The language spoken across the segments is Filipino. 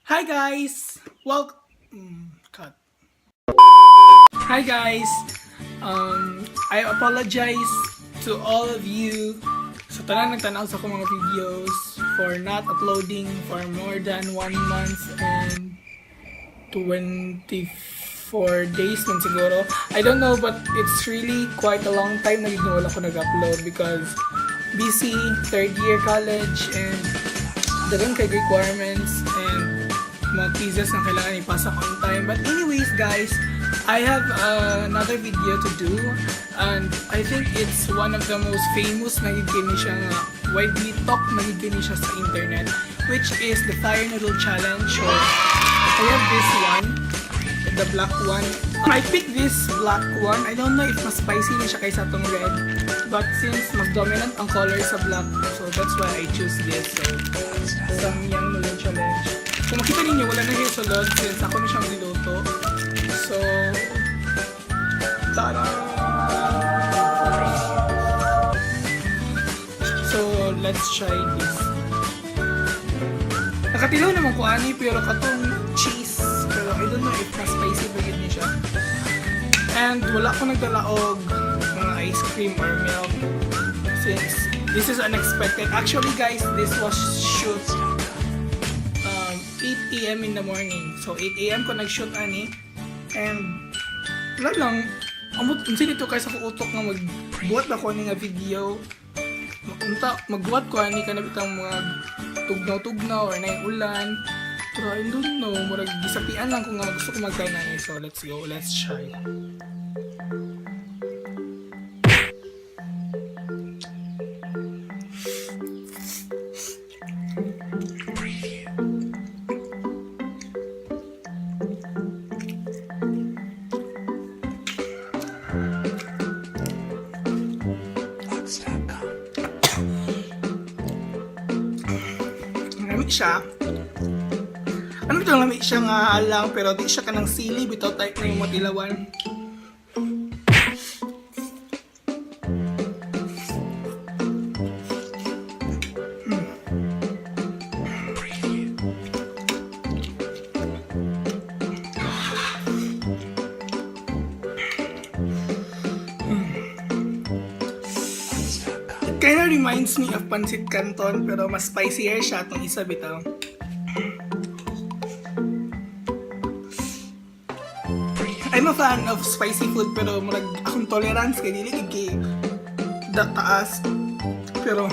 Hi guys! Cut. Hi guys! I apologize to all of you sa tanan nagtanaw sa akong mga videos for not uploading for more than 1 month and 24 days man siguro. I don't know, but it's really quite a long time na wala ko nag-upload because busy, third year college, and dagang kay requirements and mga quizzes na kailangan ipasa on time. But anyways guys, I have another video to do, and I think it's one of the most famous na gini siya nga widely talked na gini siya sa internet, which is the Fire Noodle Challenge. So I have this one, the black one. I picked this black one. I don't know if mas spicy na siya kaysa itong red, but since mas dominant ang color sa black, so that's why I choose this. So Samyang Noodle Challenge. Kung makita ninyo, wala na yung sulod since ako na siyang niluto. So, tara! So, let's try this. Nakatilaw naman ko ani, pero katong cheese. Pero I don't know if na-spicy ba yun niya siya. And wala ko nagdalaog mga ice cream or milk since this is unexpected. Actually guys, this was shoot 8 AM in the morning. So 8 AM ko nag-shoot ani. And wala lang, amot unsin ito kaysa ko utok nga magbuhat ako ni nga video. Magbuhat ko ani ka na bitang mga tugnaw-tugnaw or na yung ulan. Pero I don't know, murag gisapian lang ko nga gusto ko mag-try na yun. So let's go, let's try. Lamig siya. Ano ito lamig siya nga lang, pero di siya kanang sili bitaw type na yung matilawan. It kinda reminds me of Pancit Canton, pero mas spicier siya itong isa bitaw. I'm a fan of spicy food, pero murag akong tolerance kay dili kay taas. Pero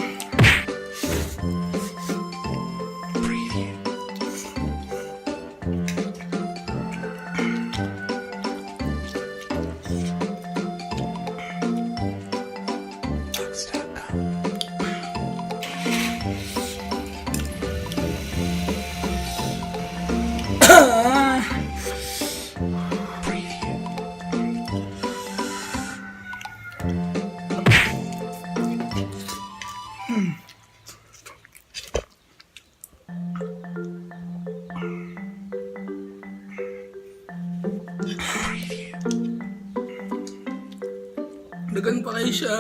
dagan pa kayo siya.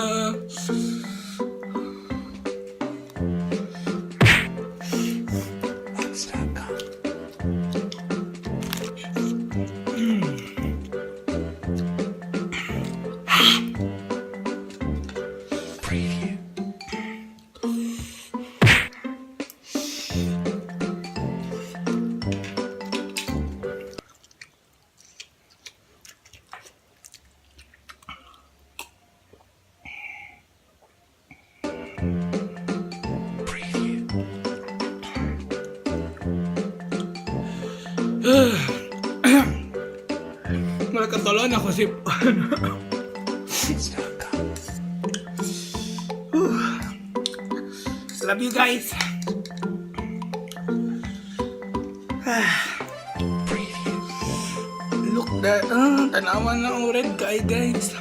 Malakatulon ako si love you guys. Look that, tanawan na ang red guy guys.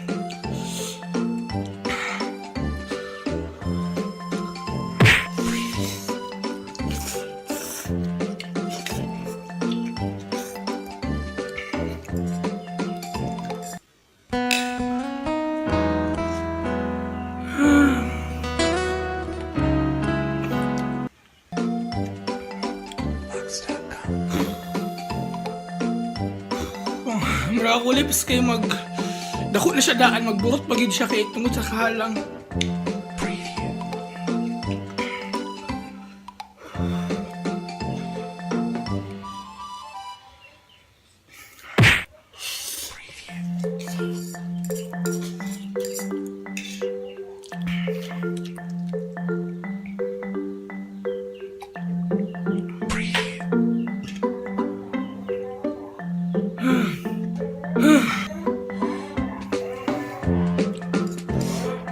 Mura ako lips kay dako na siya daan, magburot pagid siya kay tungod sa kahalang.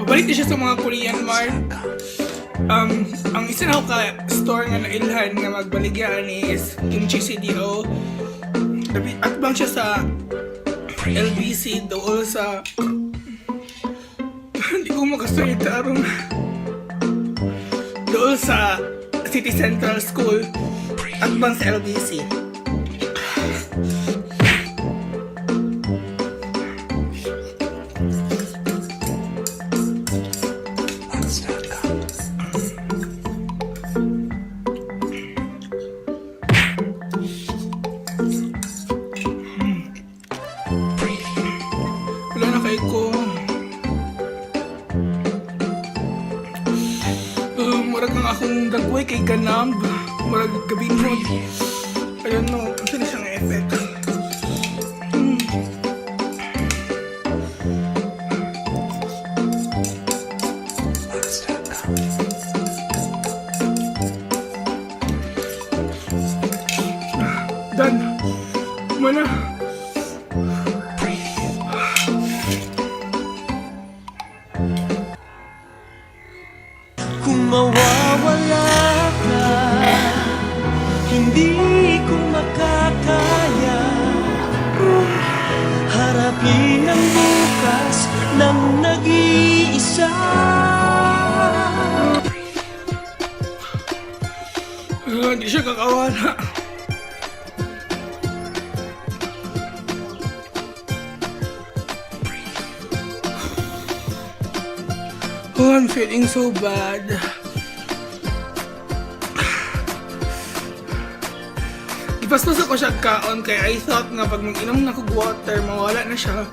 Pabalik din siya sa mga Korean Mart. Ang isa na ka-store nga nailhan nga magbaligyan is Kimchi CDO. At bang siya sa LBC doon sa hindi ko makasalita arong doon sa City Central School at bang sa LBC. Wala na kay ko. Murag ang akong dagway kay Ganamb. Murag gabinhod. Ayun no, ito na siyang effect. Dan, mana? Kung mawawala ka, hindi ko makakaya harapin ang bukas ng nag-iisa. Hindi siya kakawala. Oh, I'm feeling so bad. Ipaspas ako siya kaon kaya I thought nga pag mag-inom na kog water, mawala na siya.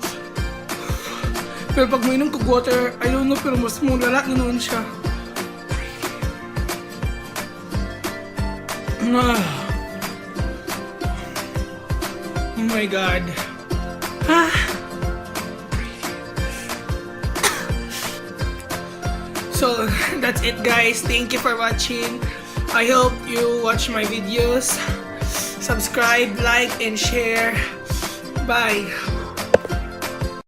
Pero pag mag-inom kog water, I don't know, pero mas mulala ganoon siya. Oh my God. So that's it guys, thank you for watching. I hope you watch my videos. Subscribe, like, and share. Bye.